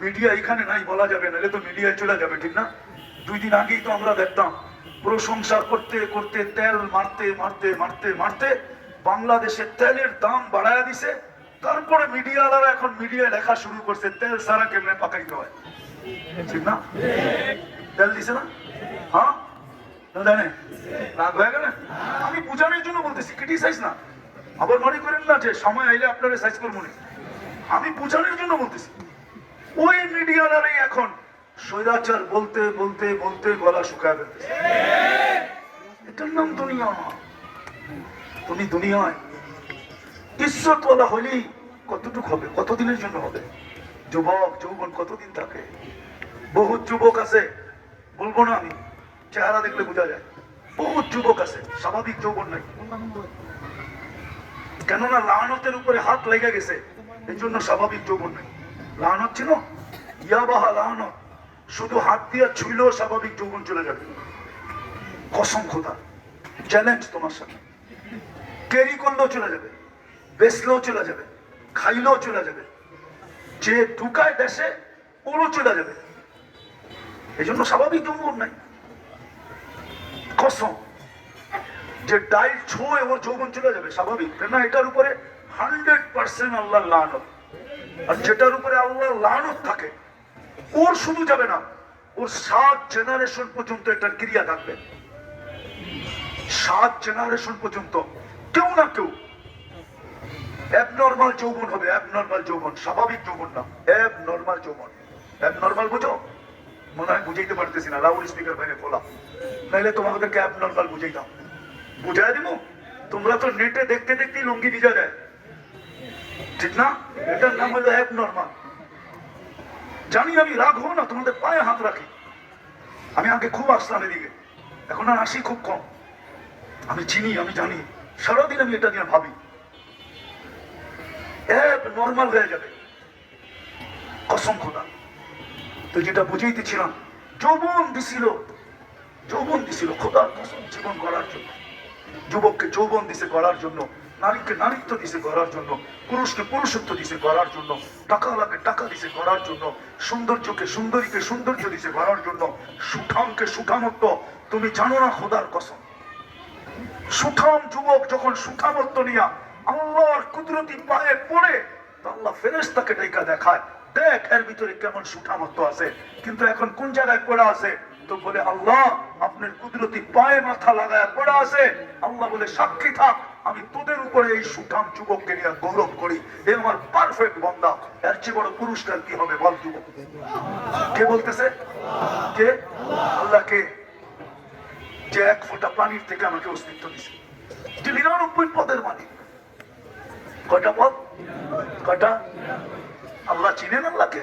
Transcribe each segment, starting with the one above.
Media এখানে নাই বলা যাবে না, তো মিডিয়ায় চলে যাবে, ঠিক না? 2 দিন আগেই তো আমরা দেখতাম প্রশংসা করতে করতে তেল মারতে মারতে মারতে মারতে বাংলাদেশের তেলের দাম বাড়ায় দিছে। তারপরে মিডিয়াওয়ালারা এখন মিডিয়ায় লেখা শুরু করছে তেল সারা কেমনে পাকাইতে হয়, ঠিক না? তেল দিছে না? হ্যাঁ জানে রাগ হয়ে গেলে আমি বুঝানোর জন্য বলতেছি, ক্রিটিসাইজ না। আবার মনে করেন না যে সময় আইলে আপনারা সাইজ করবো না, আমি বুঝানোর জন্য বলতেছি। ওই মিডিয়ারাই এখন স্বৈরাচার বলতে বলতে বলতে গলা শুকায় ফেলতেছে। এটার নাম দুনিয়া না। তুমি দুনিয়ায় ইজ্জতওয়ালা হলেই কতটুকু হবে, কতদিনের জন্য হবে? যুবক যৌবন কতদিন থাকে? বহুত যুবক আছে, বলবো না আমি, চেহারা দেখলে বোঝা যায়। বহুত যুবক আছে স্বাভাবিক যৌবন নাই, কেননা লানতের উপরে হাত লেগে গেছে, এই জন্য স্বাভাবিক যৌবন নাই। লানত ছিল ইয়াবাহা লানত, শুধু হাত দিয়ে ছুইলেও স্বাভাবিক যৌবন চলে যাবে। কসম খোদা, চ্যালেঞ্জ তোমার সাথে। ক্যারি করলেও চলে যাবে, বেচলেও চলে যাবে, খাইলেও চলে যাবে, যে ঢুকায় দেশে ওরও চলে যাবে। এই জন্য স্বাভাবিক যৌবন নাই। কসম, যে ডাইল ছোঁয় ওর যৌবন চলে যাবে স্বাভাবিক না, এটার উপরে 100% আল্লাহ লানত। আর যেটার উপরে আল্লাহ লানত থাকে ওর শুধু যাবে না, ওর 7 জেনারেশন পর্যন্ত এটার ক্রিয়া থাকবে। 7 জেনারেশন পর্যন্ত কেউ না কেউ অ্যাবনর্মাল যৌবন হবে। অ্যাবনর্মাল যৌবন, স্বাভাবিক যৌবন না, অ্যাবনর্মাল যৌবন। অ্যাবনর্মাল বুঝো? মনে হয় বুঝাইতে পারতেছি না, লাউড স্পিকার বাইরে খোলা, নাইলে তোমাদেরকে অ্যাবনর্মাল বুঝাইতাম। বুঝাই দিব? তোমরা তো নেটে দেখতে দেখতেই লুঙ্গি ভিজা যায়, ঠিক না? এটার নাম হলো অ্যাবনর্মাল। জানি আমি, রাগ হো না, তোমাদের পায়ে হাত রাখি। আমি আগে খুব আসলাম এদিকে, এখন আর আসি খুব কম। আমি চিনি, আমি জানি, সারাদিন আমি এটা নিয়ে ভাবি। নর্মাল হয়ে যাবে কসম খোদা। তো যেটা বুঝাইতেছিলাম, যৌবন দিছিল, যৌবন দিছিল খোদার কসম জীবন গড়ার জন্য। যুবককে যৌবন দিছে গড়ার জন্য, নারীকে নারীত্ব দিছে গড়ার জন্য, পুরুষকে পুরুষত্ব দিছে গড়ার জন্য, টাকাওয়ালাকে টাকা দিছে গড়ার জন্য, সৌন্দর্যকে সুন্দরীকে সৌন্দর্য দিছে গড়ার জন্য, সুঠামকে সুঠামত্ব। তুমি জানো না খোদার কসম, সুঠাম যুবক যখন সুঠামত্ব নিয়া আল্লাহর কুদরতি পায়ে পড়ে, আল্লাহ ফেরেশতাকে ডেকে দেখায়, দেখ এর ভিতরে কেমন সুঠামত্ব আছে। কিন্তু এখন কোন জায়গায় পড়া আছে? তো বলে আল্লাহ আপনার কুদরতি পায়ে মাথা লাগায় পড়া আছে। আল্লাহ বলে সাক্ষী থাক, আমি তোদের উপরে এই সুঠাম যুবককে নিয়ে গৌরব করি, এ আমার পারফেক্ট বান্দা। এর চেয়ে বড় পুরস্কার কি হবে বল যুবক? কে বলতেছে? কে? আল্লাহকে, যে 1 ফোঁটা পানির থেকে আমাকে অস্তিত্ব দিছে, যে 99 পদের মালিক। কয়টা পদ? কয়টা? আল্লাহ চিনেন আল্লাহকে?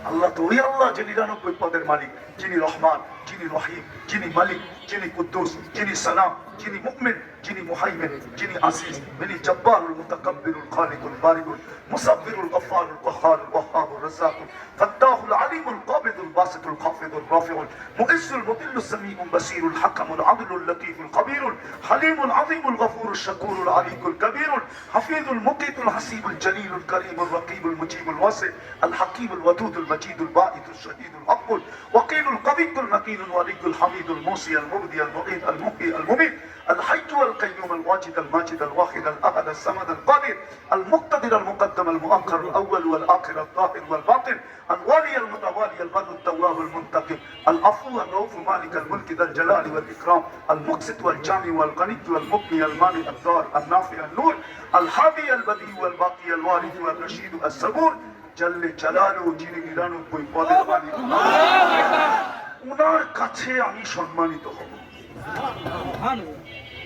আল্লাহ তো ওই আল্লাহ যে 99 পদের মালিক, যিনি রহমান, যিনি রহিম, যিনি মালিক, যিনি কুদ্দুস, যিনি সালাম, যিনি মুমিন, যিনি মুহাইমিন, যিনি আসিস, যিনি জব্বারুল মুতাকাব্বিরুল খালিকুল বারিকুল মুসাব্বিরুল গফফারুল কহ্হারুল ওয়াহ্হাবুর রাজ্জাকুল ফাত্তাহুল আলিমুল কাবিদুল বাসিতুল খাফিদুল রাফিউল মুইজ্জুল মুদিল্লুস সামিউল বাসিরুল হাকামুল আদিলুল লতীফুল খবীরুল হালিমুল আযীমুল গফুরুশ শাকুরুল আলিকুল কবীরুল হাফিজুল মুকিতুল হাসিবুল জলিলুল করিমুল রকিবুল মুজিবুল ওয়াসি আল হাকিমুল ওয়াদুদুল মজিদুল বাঈদুল শহীদুল আব্বুল ওয়াকিলুল কবিয়ুল মাকিনুল ওয়ালিকুল হামিদুল মুসি আল মুবদি আল মুঈদ আল মুহয়ি আল মুমীত الحي والقيوم الواجد الماجد الواحد الأحد الصمد القادر المقتدر المقدم المؤخر الأول والآخر الظاهر والباطن الوالي المتوالي البر التواب المنتقم العفو الرؤوف مالك الملك ذا الجلال والإكرام المقسط والجامع والغني والمغني المانع الضار النافع النور الهادي البديع والباقي الوارث والرشيد الصبور جل جلاله যিনি 99 পদের মালিক, ওনার কাছে আমি সম্মানিত হব,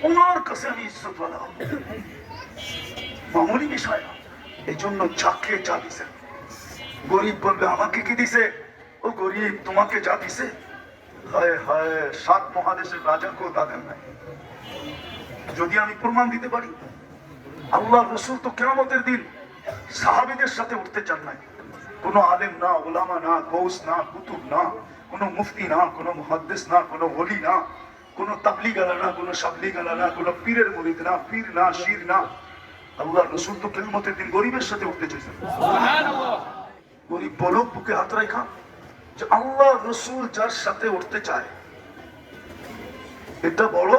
ওনার কাছে আমি ইজ্জতওয়ালা হব। মামুলি বিষয় না। এই জন্য যাকে যা দিছে, গরিব বলবে আমাকে কি দিছে? ও গরিব, তোমাকে যা দিছে, হায় হায় 7 মহাদেশের রাজাকেও তাদের নাই। যদি আমি প্রমাণ দিতে পারি, আল্লাহ রসুল তো কিয়ামতের দিন সাহাবীদের সাথে উঠতে চান নাই। কোনো আলেম না, ওলামা না, গৌস না, কুতুব না, কোনো মুফতি না, কোনো মুহাদ্দিস না, কোনো ওলি না, কোনো তাবলীগ আলা না, কোনো শাবলীগ আলা না, কোনো পীরের মুরিদ না, পীর না, শির না। আল্লাহ রসুল তো কিয়ামতের দিন গরিবের সাথে উঠতে চাইছেন। সুবহানাল্লাহ। গরিব বলুক বুকে হাত রাখা যে আল্লাহ রসুল যার সাথে উঠতে চায়, এটা বড়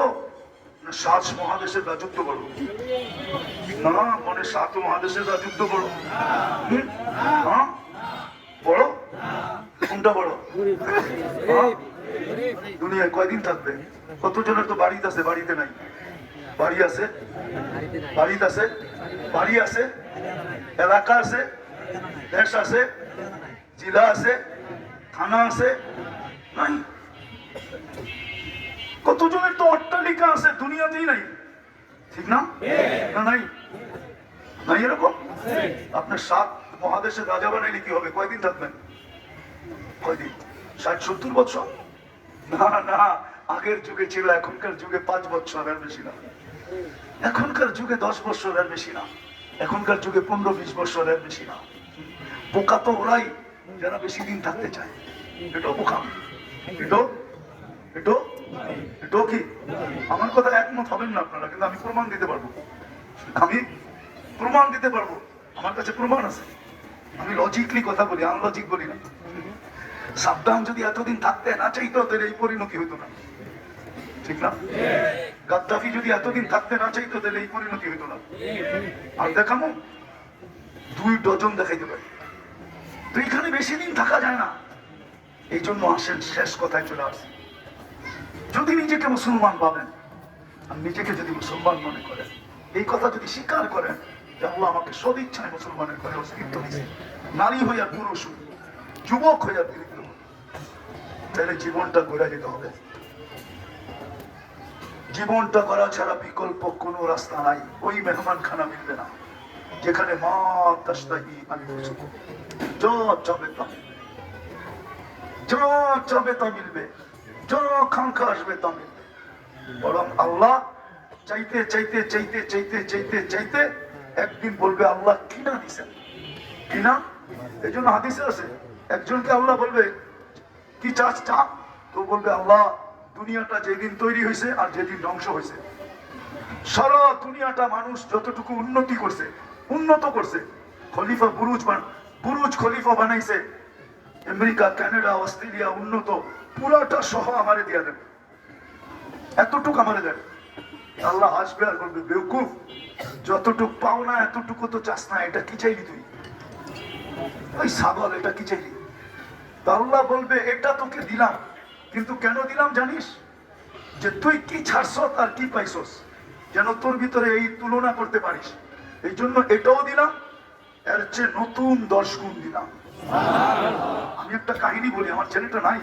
না 7 মহাদেশের রাজত্ব বড়? না, মানে 7 মহাদেশের রাজত্ব বড়? হ্যাঁ, বড়? কোনটা বড়? দুনিয়ায় কয়দিন থাকবে? কতজনের তো বাড়িতে আছে, বাড়িতে নাই? বাড়ি আছে, বাড়িতে আছে, বাড়ি আছে, এলাকা আছে, দেশ আছে, জেলা আছে, থানা আছে, নাই। কতজনের তো অট্টালিকা আছে, দুনিয়াতেই নাই, ঠিক না? নাই, নাই এরকম? আপনার 7 মহাদেশের রাজা বানাইলে কি হবে? কয়দিন থাকবেন? কয়দিন? 60-70 বছর? না না, আগের যুগে ছিল, এখনকার যুগে 5 বছর আর বেশি না, এখনকার যুগে 10 বছর আর বেশি না, এখনকার যুগে 15-20 বছর আর বেশি না। বোকা তো ওরাই যারা বেশি দিন থাকতে চায়। এটাও বোকা, এটাও এটাও এটাও কি? আমার কথা একমত হবেন না আপনারা, কিন্তু আমি প্রমাণ দিতে পারবো, আমি প্রমাণ দিতে পারবো, আমার কাছে প্রমাণ আছে। আমি লজিকলি কথা বলি, আনলজিক বলি না। সাদ্দাম যদি এতদিন থাকতে না চাইতো তাহলে এই পরিণতি হতো না, ঠিক না? গাদ্দাফি যদি এতদিন থাকতে না চাইতো তাহলে এই পরিণতি হতো না। আর দেখামো 2 ডজন দেখাইতে পারি। তো এখানে বেশি দিন থাকা যায় না, এই জন্য আসেন শেষ কথায় চলে আসে। যদি নিজেকে মুসলমান ভাবেন আর নিজেকে যদি মুসলমান মনে করেন, এই কথা যদি স্বীকার করেন যে আল্লাহ আমাকে সদিচ্ছায় মুসলমানের ঘরে অস্তিত্ব দিয়েছে, নারী হইয়া পুরুষ, যুবক হইয়া বৃদ্ধ, তাহলে জীবনটা ঘুরে যেতে হবে। জীবনটা করা ছাড়া বিকল্প কোনো রাস্তা নাই। ওই মেহমান খানা মিলবে না যেখানে মা তাশতাহি আনফুসুকুম, যা চাবে তা মিলবে, যা চাবে তা মিলবে, যা আকাঙ্ক্ষা আসবে তা মিলবে। বরং আল্লাহ চাইতে চাইতে চাইতে চাইতে চাইতে চাইতে একদিন বলবে আল্লাহ কিনা দিছেন, কিনা। এই জন্য হাদিসে আছে, একজনকে আল্লাহ বলবে কি চাস চা, তো বলবে আল্লাহ দুনিয়াটা যেদিন তৈরি হয়েছে আর যেদিন ধ্বংস হয়েছে, সারা দুনিয়াটা মানুষ যতটুকু উন্নতি করছে, উন্নত করছে, খলিফা বুরুজ খলিফা বানাইছে, আমেরিকা, কানাডা, অস্ট্রেলিয়া উন্নত, পুরাটা সহ আমারে দিয়া দেবে, এতটুকু আমারে দেবে। আল্লাহ হাসবে আর বলবে বেউকুফ, যতটুকু পাও না এতটুকু তো চাস না, এটা কি চাইলি তুই? ওই ছাগল, এটা কি চাইলি? তো আল্লাহ বলবে এটা তোকে দিলাম, কিন্তু কেন দিলাম জানিস? যে তুই কি ছাড়ছ আর কি পাইছস, যেন তোর ভিতরে এই তুলনা করতে পারিস। এই জন্য এটাও দিলাম, এর চেয়ে নতুন 10 গুণ দিলাম। আমি একটা কাহিনী বলি, আমার ছেলেটা নাই,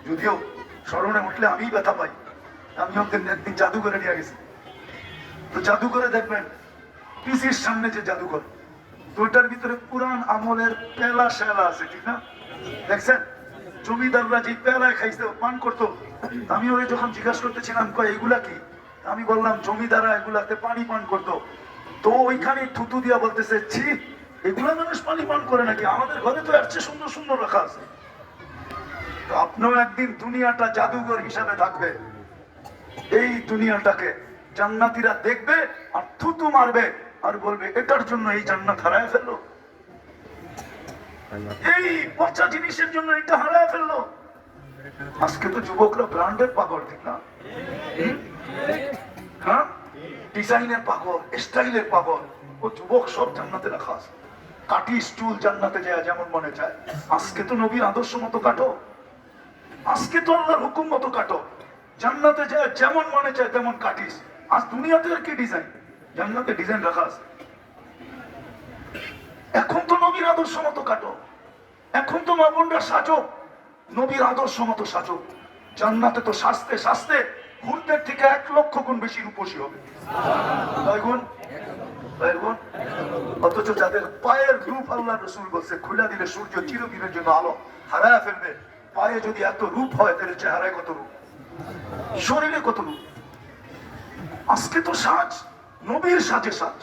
যদিও স্মরণে উঠলে আমি ব্যথা পাই। আমি ওদের একদিন জাদুঘরে নিয়ে গেছি। তো জাদুঘরে দেখবেন পিসির সামনে যে জাদুঘর, তো ওটার ভিতরে পুরান আমলের পেলা শেলা আছে, ঠিক না? দেখছেন জমিদাররা যে পেলায় খাইছে, পান করতো। আমি ওরে যখন জিজ্ঞাসা করতেছিলাম কয় এগুলা কি, আমি বললাম জমিদাররা এগুলাতে পানি পান করতো। তো ওইখানে থুতু দিয়া বলতেছে ছি, এগুলা মানুষ পানি পান করে নাকি? আমাদের ঘরে তো এর চেয়ে সুন্দর সুন্দর রাখা আছে। তো আপনিও একদিন দুনিয়াটা জাদুঘর হিসাবে থাকবে, এই দুনিয়াটাকে জান্নাতীরা দেখবে আর থুতু মারবে আর বলবে এটার জন্য এই জান্নাত হারায় ফেললো, এই পচা জিনিসের জন্য এটা হারায় ফেললো। আজকে তো যুবকরা ব্র্যান্ডের পাগল, ঠিক না? হ্যাঁ, ডিজাইনের পাগল, স্টাইলের পাগল। ও যুবক সব জান্নাতে রাখা আছে, কাটি স্টুল জান্নাতে যায় যেমন মনে চায়। আজকে তো নবীর আদর্শ মতো কাটো, আজকে তো আল্লাহর হুকুম মতো কাটো, জান্নাতে যায় যেমন মনে চায় তেমন কাটিস। আজ দুনিয়াতে আর কি ডিজাইন, জান্নাতে ডিজাইন রাখা আছে। এখন তো নবীর আদর্শ মতো কাটো, এখন তো মা বোনরা সাজো, নবীর আদর্শ মতো সাজো। জান্নাতে তো সাজতে সাজতে হুরদের থেকে 1 লক্ষ গুণ বেশি রূপসী হবে। অথচ যাদের পায়ের রূপ আল্লাহ রসুল বলছে খুলে দিলে সূর্য চিরদিনের জন্য আলো হারায় ফেলবে। পায়ে যদি এত রূপ হয় তাহলে চেহারায় কত রূপ, শরীরে কত রূপ। আজকে তো সাজ, নবীর সাজে সাজ।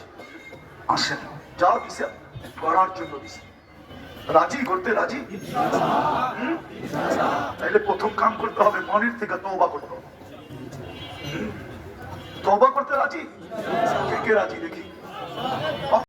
আসেন, যা দিছে করার জন্য দিছে, রাজি করতে রাজি? তাইলে প্রথম কাম করতে হবে মনের থেকে তওবা করতে হবে। তওবা করতে রাজি? কে কে রাজি দেখি?